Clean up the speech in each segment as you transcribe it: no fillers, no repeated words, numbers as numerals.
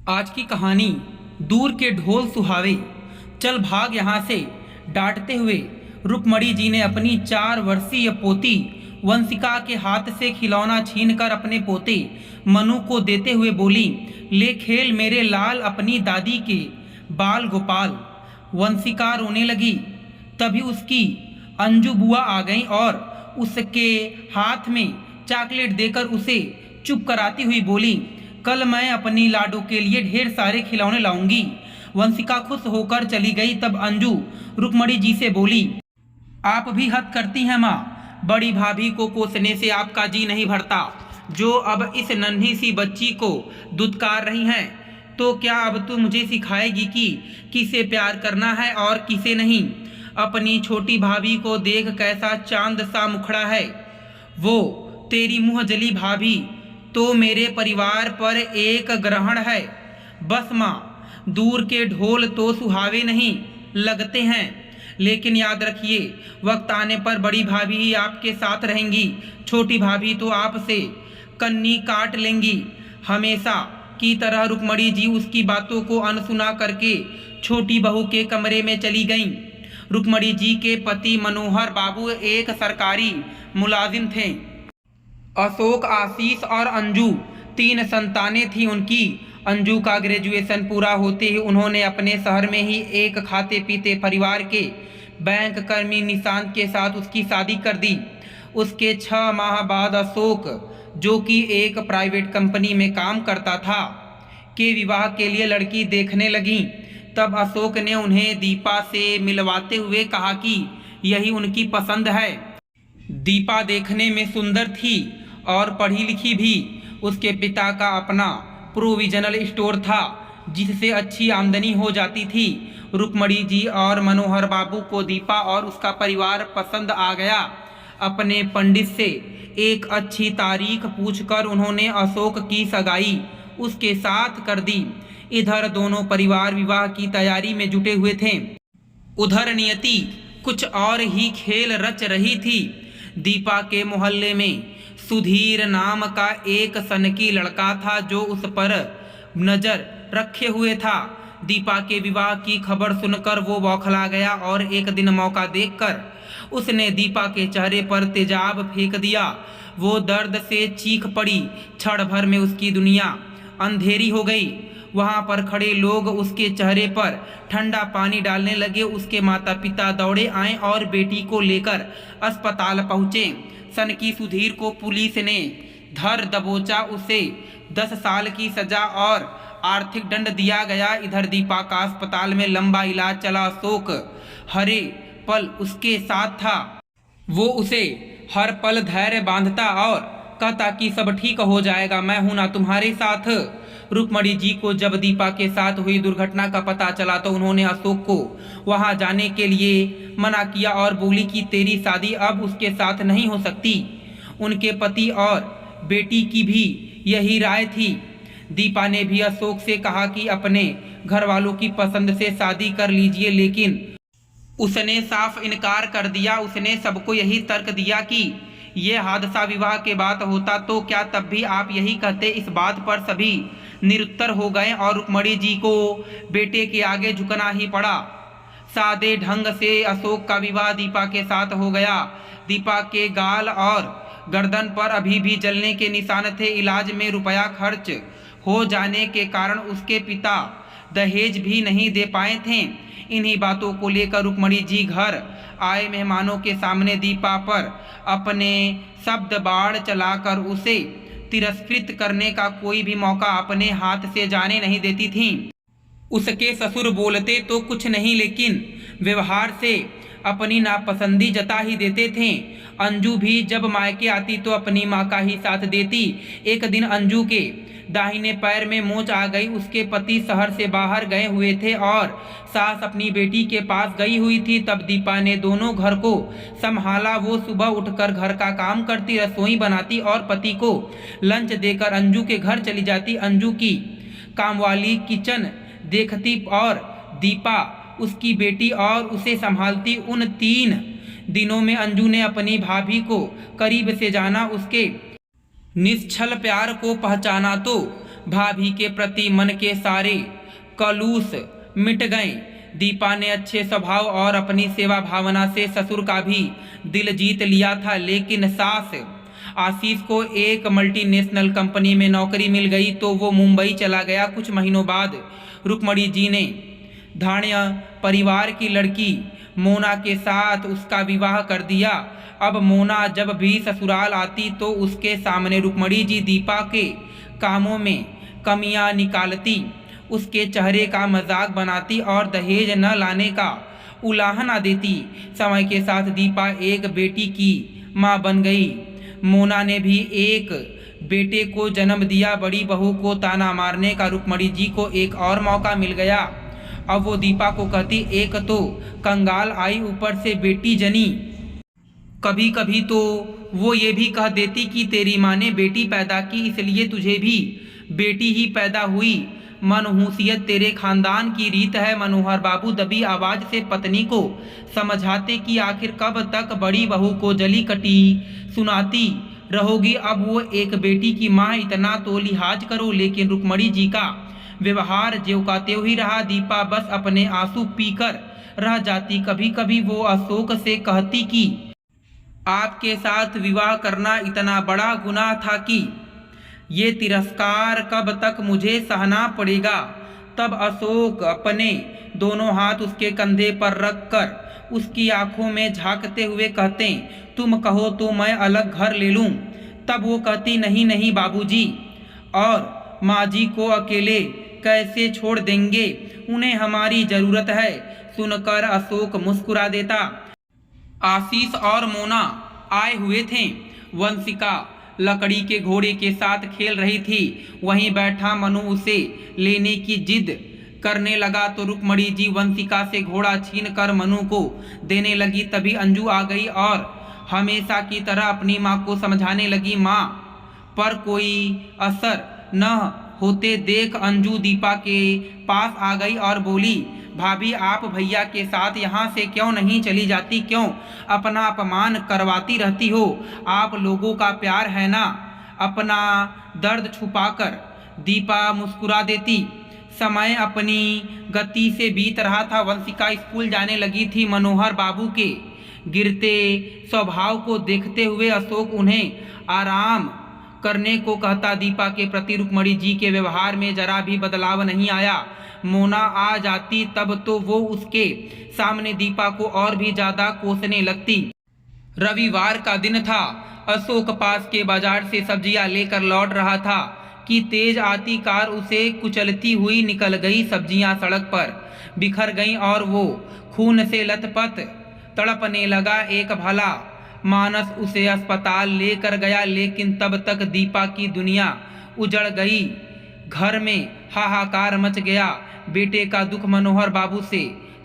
आज की कहानी दूर के ढोल सुहावे। चल भाग यहाँ से, डांटते हुए रुक्मणी जी ने अपनी 4 वर्षीय पोती वंशिका के हाथ से खिलौना छीनकर अपने पोते मनु को देते हुए बोली, ले खेल मेरे लाल अपनी दादी के बाल गोपाल। वंशिका रोने लगी। तभी उसकी अंजू बुआ आ गई और उसके हाथ में चॉकलेट देकर उसे चुप कराती हुई बोली, कल मैं अपनी लाडो के लिए ढेर सारे खिलौने लाऊंगी। वंशिका खुश होकर चली गई। तब अंजू रुक्मणी जी से बोली, आप भी हद करती हैं माँ, बड़ी भाभी को कोसने से आपका जी नहीं भरता। जो अब इस नन्ही सी बच्ची को दुत्कार रही हैं, तो क्या अब तू मुझे सिखाएगी कि किसे प्यार करना है और किसे नहीं। अपनी छोटी भाभी को देख कैसा चांद सा मुखड़ा है वो, तेरी मुँह जली भाभी तो मेरे परिवार पर एक ग्रहण है। बस माँ, दूर के ढोल तो सुहावे नहीं लगते हैं, लेकिन याद रखिए वक्त आने पर बड़ी भाभी ही आपके साथ रहेंगी। छोटी भाभी तो आपसे कन्नी काट लेंगी। हमेशा की तरह रुक्मणी जी उसकी बातों को अनसुना करके छोटी बहू के कमरे में चली गईं। रुक्मणी जी के पति मनोहर बाबू एक सरकारी मुलाजिम थे। अशोक, आशीष और अंजू 3 संतानें थी उनकी। अंजू का ग्रेजुएशन पूरा होते ही उन्होंने अपने शहर में ही एक खाते पीते परिवार के बैंक कर्मी निशांत के साथ उसकी शादी कर दी। उसके 6 माह बाद अशोक, जो कि एक प्राइवेट कंपनी में काम करता था, के विवाह के लिए लड़की देखने लगी। तब अशोक ने उन्हें दीपा से मिलवाते हुए कहा कि यही उनकी पसंद है। दीपा देखने में सुंदर थी और पढ़ी लिखी भी। उसके पिता का अपना प्रोविजनल स्टोर था जिससे अच्छी आमदनी हो जाती थी। रुक्मणी जी और मनोहर बाबू को दीपा और उसका परिवार पसंद आ गया। अपने पंडित से एक अच्छी तारीख पूछकर उन्होंने अशोक की सगाई उसके साथ कर दी। इधर दोनों परिवार विवाह की तैयारी में जुटे हुए थे। उधर नियति कुछ और ही खेल रच रही थी। दीपा के मोहल्ले में सुधीर नाम का एक सनकी लड़का था जो उस पर नजर रखे हुए था। दीपा के विवाह की खबर सुनकर वो बौखला गया और एक दिन मौका देखकर उसने दीपा के चेहरे पर तेजाब फेंक दिया। वो दर्द से चीख पड़ी। क्षण भर में उसकी दुनिया अंधेरी हो गई। वहां पर खड़े लोग उसके चेहरे पर ठंडा पानी डालने लगे। उसके माता पिता दौड़े आए और बेटी को लेकर अस्पताल पहुंचे। सनकी सुधीर को पुलिस ने धर दबोचा। उसे 10 साल की सजा और आर्थिक दंड दिया गया। इधर दीपा का अस्पताल में लंबा इलाज चला। अशोक हरे पल उसके साथ था। वो उसे हर पल धैर्य बांधता और कहता कि सब ठीक हो जाएगा, मैं हूं ना तुम्हारे साथ। रुक्मणी जी को जब दीपा के साथ हुई दुर्घटना का पता चला तो उन्होंने अशोक को वहां जाने के लिए मना किया और बोली कि तेरी शादी अब उसके साथ नहीं हो सकती। उनके पति और बेटी की भी यही राय थी। दीपा ने भी अशोक से कहा कि अपने घर वालों की पसंद से शादी कर लीजिए, लेकिन उसने साफ इनकार कर दिया। उसने सबको यही तर्क दिया कि ये हादसा विवाह के बाद होता तो क्या तब भी आप यही कहते। इस बात पर सभी निरुत्तर हो गए और रुक्मणी जी को बेटे के आगे झुकना ही पड़ा। सादे ढंग से अशोक का विवाह दीपा के साथ हो गया। दीपा के गाल और गर्दन पर अभी भी जलने के निशान थे। इलाज में रुपया खर्च हो जाने के कारण उसके पिता दहेज भी नहीं दे पाए थे। इन्हीं बातों को लेकर रुक्मणी जी घर आए मेहमानों के सामने दीपा पर अपने शब्द बाढ़ चलाकर उसे तिरस्कृत करने का कोई भी मौका अपने हाथ से जाने नहीं देती थीं। उसके ससुर बोलते तो कुछ नहीं, लेकिन व्यवहार से अपनी नापसंदी जता ही देते थे। अंजू भी जब मायके आती तो अपनी माँ का ही साथ देती। एक दिन अंजू के दाहिने पैर में मोच आ गई। उसके पति शहर से बाहर गए हुए थे और सास अपनी बेटी के पास गई हुई थी। तब दीपा ने दोनों घर को संभाला। वो सुबह उठकर घर का काम करती, रसोई बनाती और पति को लंच देकर अंजू के घर चली जाती। अंजू की कामवाली किचन देखती और दीपा उसकी बेटी और उसे संभालती। उन 3 दिनों में अंजू ने अपनी भाभी को करीब से जाना, उसके निश्चल प्यार को पहचाना तो भाभी के प्रति मन के सारे कलुष मिट गए। दीपा ने अच्छे स्वभाव और अपनी सेवा भावना से ससुर का भी दिल जीत लिया था, लेकिन सास आशीष को एक मल्टीनेशनल कंपनी में नौकरी मिल गई तो वो मुंबई चला गया। कुछ महीनों बाद रुक्मणी जी ने धाण्य परिवार की लड़की मोना के साथ उसका विवाह कर दिया। अब मोना जब भी ससुराल आती तो उसके सामने रुक्मणी जी दीपा के कामों में कमियां निकालती, उसके चेहरे का मजाक बनाती और दहेज न लाने का उलाहना देती। समय के साथ दीपा एक बेटी की मां बन गई। मोना ने भी एक बेटे को जन्म दिया। बड़ी बहू को ताना मारने का रुक्मणी जी को एक और मौका मिल गया। अब वो दीपा को कहती, एक तो कंगाल आई, ऊपर से बेटी जनी। कभी कभी तो वो ये भी कह देती कि तेरी माँ ने बेटी पैदा की इसलिए तुझे भी बेटी ही पैदा हुई। मनहूसियत तेरे खानदान की रीत है। मनोहर बाबू दबी आवाज से पत्नी को समझाते कि आखिर कब तक बड़ी बहू को जली कटी सुनाती रहोगी। अब वो एक बेटी की माँ, इतना तो लिहाज करो। लेकिन रुक्मणी जी का व्यवहार ज्यों का त्यों ही रहा। दीपा बस अपने आंसू पीकर रह जाती। कभी कभी वो अशोक से कहती कि आपके साथ विवाह करना इतना बड़ा गुनाह था कि ये तिरस्कार कब तक मुझे सहना पड़ेगा। तब अशोक अपने दोनों हाथ उसके कंधे पर रखकर उसकी आंखों में झांकते हुए कहते, तुम कहो तो मैं अलग घर ले लूं। तब वो कहती, नहीं नहीं बाबूजी, और माँ जी को अकेले कैसे छोड़ देंगे, उन्हें हमारी जरूरत है। सुनकर अशोक मुस्कुरा देता। आशीष और मोना आए हुए थे। वंशिका लकड़ी के घोड़े के साथ खेल रही थी। वहीं बैठा मनु उसे लेने की जिद करने लगा तो रुक्मणी जी वंशिका से घोड़ा छीनकर मनु को देने लगी। तभी अंजू आ गई और हमेशा की तरह अपनी माँ को समझाने लगी। माँ पर कोई असर न होते देख अंजू दीपा के पास आ गई और बोली, भाभी आप भैया के साथ यहाँ से क्यों नहीं चली जाती, क्यों अपना अपमान करवाती रहती हो? आप लोगों का प्यार है ना। अपना दर्द छुपाकर दीपा मुस्कुरा देती। समय अपनी गति से बीत रहा था। वंशिका स्कूल जाने लगी थी। मनोहर बाबू के गिरते स्वभाव को देखते हुए अशोक उन्हें आराम करने को कहता। दीपा के प्रति रुक्मणी जी के व्यवहार में जरा भी बदलाव नहीं आया। मोना आ जाती तब तो वो उसके सामने दीपा को और भी ज्यादा कोसने लगती। रविवार का दिन था। अशोक पास के बाजार से सब्जियां लेकर लौट रहा था कि तेज आती कार उसे कुचलती हुई निकल गई। सब्जियां सड़क पर बिखर गईं और वो खून से लथपथ तड़पने लगा। एक भला मानस उसे अस्पताल लेकर गया, लेकिन तब तक दीपा की दुनिया उजड़ गई। घर में हाहाकार मच गया। बेटे का दुख मनोहर बाबू से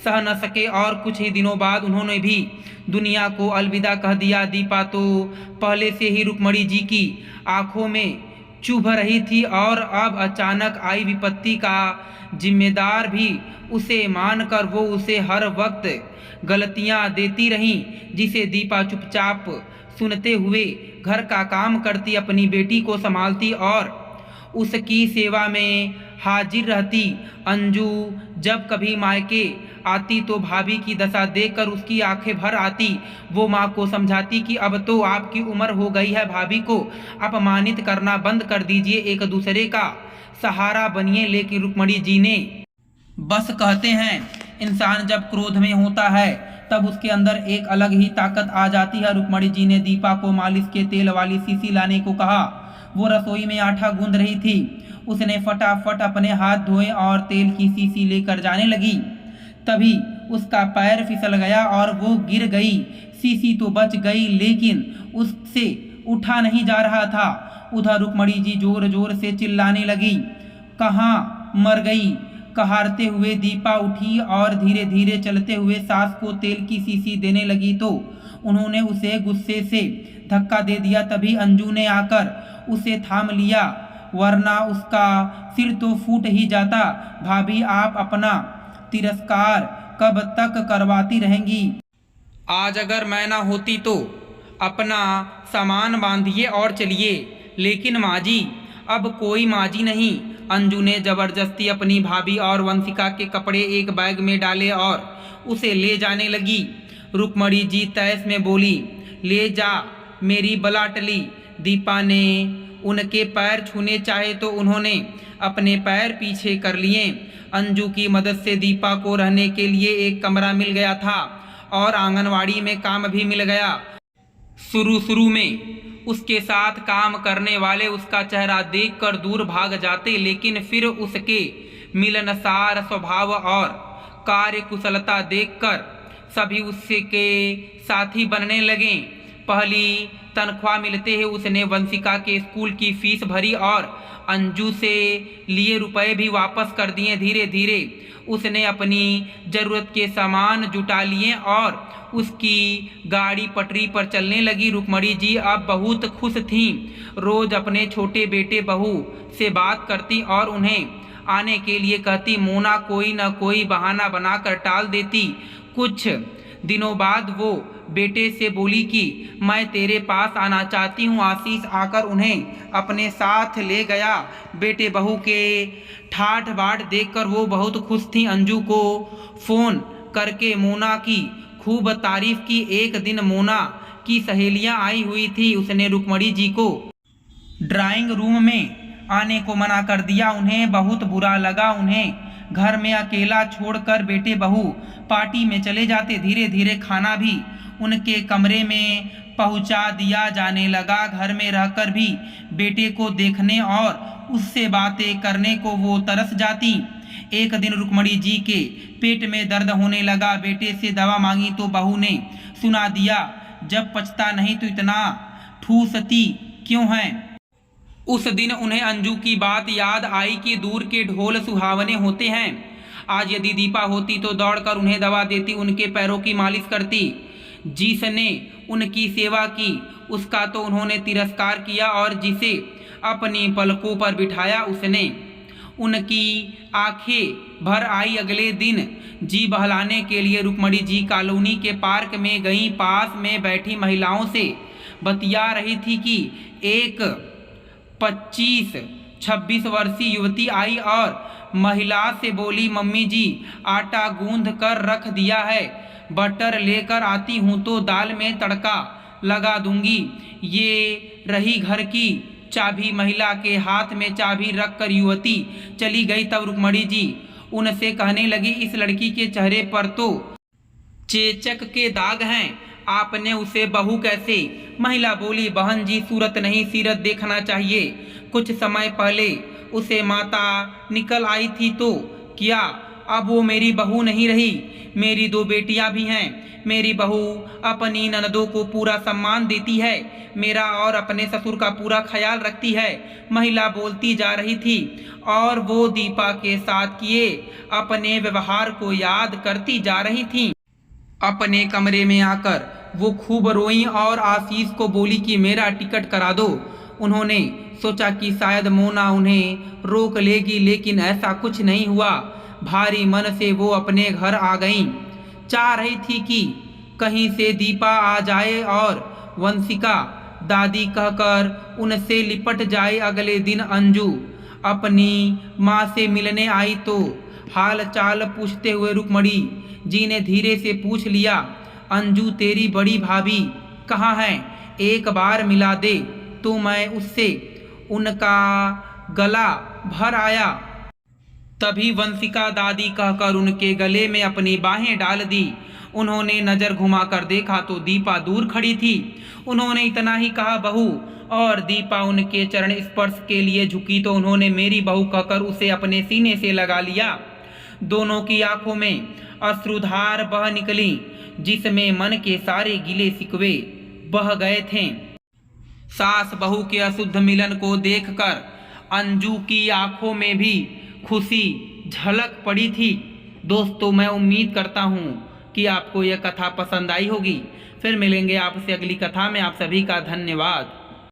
सह न सके और कुछ ही दिनों बाद उन्होंने भी दुनिया को अलविदा कह दिया। दीपा तो पहले से ही रुक्मणी जी की आंखों में चुभ रही थी और अब अचानक आई विपत्ति का जिम्मेदार भी उसे मानकर वो उसे हर वक्त गलतियां देती रहीं, जिसे दीपा चुपचाप सुनते हुए घर का काम करती, अपनी बेटी को संभालती और उसकी सेवा में हाजिर रहती। अंजू जब कभी मायके आती तो भाभी की दशा देखकर उसकी आंखें भर आती। वो माँ को समझाती कि अब तो आपकी उम्र हो गई है, भाभी को अपमानित करना बंद कर दीजिए, एक दूसरे का सहारा बनिए। लेकिन रुक्मणी जी ने बस कहते हैं, इंसान जब क्रोध में होता है तब उसके अंदर एक अलग ही ताकत आ जाती है। रुक्मणी जी ने दीपा को मालिश के तेल वाली शीशी लाने को कहा। वो रसोई में आटा गूंद रही थी। उसने फटाफट अपने हाथ धोए और तेल की शीशी लेकर जाने लगी। तभी उसका पैर फिसल गया और वो गिर गई। शीशी तो बच गई लेकिन उससे उठा नहीं जा रहा था। उधर रुक्मणी जी जोर जोर से चिल्लाने लगी, कहाँ मर गई। कहारते हुए दीपा उठी और धीरे धीरे चलते हुए सास को तेल की शीशी देने लगी तो उन्होंने उसे गुस्से से धक्का दे दिया। तभी अंजू ने आकर उसे थाम लिया, वरना उसका सिर तो फूट ही जाता। भाभी आप अपना तिरस्कार कब तक करवाती रहेंगी? आज अगर मैं ना होती तो अपना सामान बांधिए और चलिए। लेकिन माँ जी, अब कोई माँ जी नहीं, अंजू ने जबरदस्ती अपनी भाभी और वंशिका के कपड़े एक बैग में डाले और उसे ले जाने लगी। रुक्मणी जी तैस में बोली, ले जा मेरी बलाटली। दीपा ने उनके पैर छूने चाहे तो उन्होंने अपने पैर पीछे कर लिए। अंजू की मदद से दीपा को रहने के लिए एक कमरा मिल गया था और आंगनवाड़ी में काम भी मिल गया। शुरू में उसके साथ काम करने वाले उसका चेहरा देखकर दूर भाग जाते, लेकिन फिर उसके मिलनसार स्वभाव और कार्यकुशलता देखकर सभी उससे के साथी बनने लगे। पहली तनख्वाह मिलते ही उसने वंशिका के स्कूल की फीस भरी और अंजू से लिए रुपए भी वापस कर दिए। धीरे धीरे उसने अपनी ज़रूरत के सामान जुटा लिए और उसकी गाड़ी पटरी पर चलने लगी। रुक्मणी जी अब बहुत खुश थीं। रोज़ अपने छोटे बेटे बहू से बात करती और उन्हें आने के लिए कहती। मोना कोई न कोई बहाना बनाकर टाल देती। कुछ दिनों बाद वो बेटे से बोली कि मैं तेरे पास आना चाहती हूँ। आशीष आकर उन्हें अपने साथ ले गया। बेटे बहू के ठाठ बाट देखकर वो बहुत खुश थी। अंजू को फ़ोन करके मोना की खूब तारीफ की। एक दिन मोना की सहेलियां आई हुई थी। उसने रुक्मणी जी को ड्राइंग रूम में आने को मना कर दिया। उन्हें बहुत बुरा लगा। उन्हें घर में अकेला छोड़कर बेटे बहू पार्टी में चले जाते। धीरे धीरे खाना भी उनके कमरे में पहुंचा दिया जाने लगा। घर में रहकर भी बेटे को देखने और उससे बातें करने को वो तरस जाती। एक दिन रुक्मणी जी के पेट में दर्द होने लगा। बेटे से दवा मांगी तो बहू ने सुना दिया, जब पचता नहीं तो इतना ठूसती क्यों है। उस दिन उन्हें अंजू की बात याद आई कि दूर के ढोल सुहावने होते हैं। आज यदि दीपा होती तो दौड़कर उन्हें दवा देती, उनके पैरों की मालिश करती। जिसने उनकी सेवा की उसका तो उन्होंने तिरस्कार किया और जिसे अपनी पलकों पर बिठाया उसने उनकी आंखें भर आई। अगले दिन जी बहलाने के लिए रुक्मणी जी कॉलोनी के पार्क में गईं। पास में बैठी महिलाओं से बतिया रही थी कि एक 25-26 वर्षीय युवती आई और महिला से बोली, मम्मी जी आटा गूंध कर रख दिया है, बटर लेकर आती हूँ तो दाल में तड़का लगा दूंगी। ये रही घर की चाबी। महिला के हाथ में चाबी रखकर युवती चली गई। तब रुक्मणी जी उनसे कहने लगी, इस लड़की के चेहरे पर तो चेचक के दाग हैं, आपने उसे बहू कैसे? महिला बोली, बहन जी सूरत नहीं सीरत देखना चाहिए। कुछ समय पहले उसे माता निकल आई थी तो क्या अब वो मेरी बहू नहीं रही? मेरी 2 बेटियां भी हैं। मेरी बहू अपनी ननदों को पूरा सम्मान देती है, मेरा और अपने ससुर का पूरा ख्याल रखती है। महिला बोलती जा रही थी और वो दीपा के साथ किए अपने व्यवहार को याद करती जा रही थी। अपने कमरे में आकर वो खूब रोई और आशीष को बोली कि मेरा टिकट करा दो। उन्होंने सोचा कि शायद मोना उन्हें रोक लेगी, लेकिन ऐसा कुछ नहीं हुआ। भारी मन से वो अपने घर आ गईं। चाह रही थी कि कहीं से दीपा आ जाए और वंशिका दादी कहकर उनसे लिपट जाए। अगले दिन अंजू अपनी माँ से मिलने आई तो हाल चाल पूछते हुए रुक्मणी जी ने धीरे से पूछ लिया, अंजू तेरी बड़ी भाभी कहाँ है? एक बार मिला दे तो मैं उससे उनका गला भर आया। तभी वंशिका दादी कहकर उनके गले में अपनी बाहें डाल दी। उन्होंने नज़र घुमाकर देखा तो दीपा दूर खड़ी थी। उन्होंने इतना ही कहा, बहू, और दीपा उनके चरण स्पर्श के लिए झुकी तो उन्होंने मेरी बहू कहकर उसे अपने सीने से लगा लिया। दोनों की आंखों में अश्रुधार बह निकली, जिसमें मन के सारे गिले शिकवे बह गए थे। सास बहू के अशुद्ध मिलन को देखकर अंजू की आंखों में भी खुशी झलक पड़ी थी। दोस्तों, मैं उम्मीद करता हूँ कि आपको यह कथा पसंद आई होगी। फिर मिलेंगे आपसे अगली कथा में। आप सभी का धन्यवाद।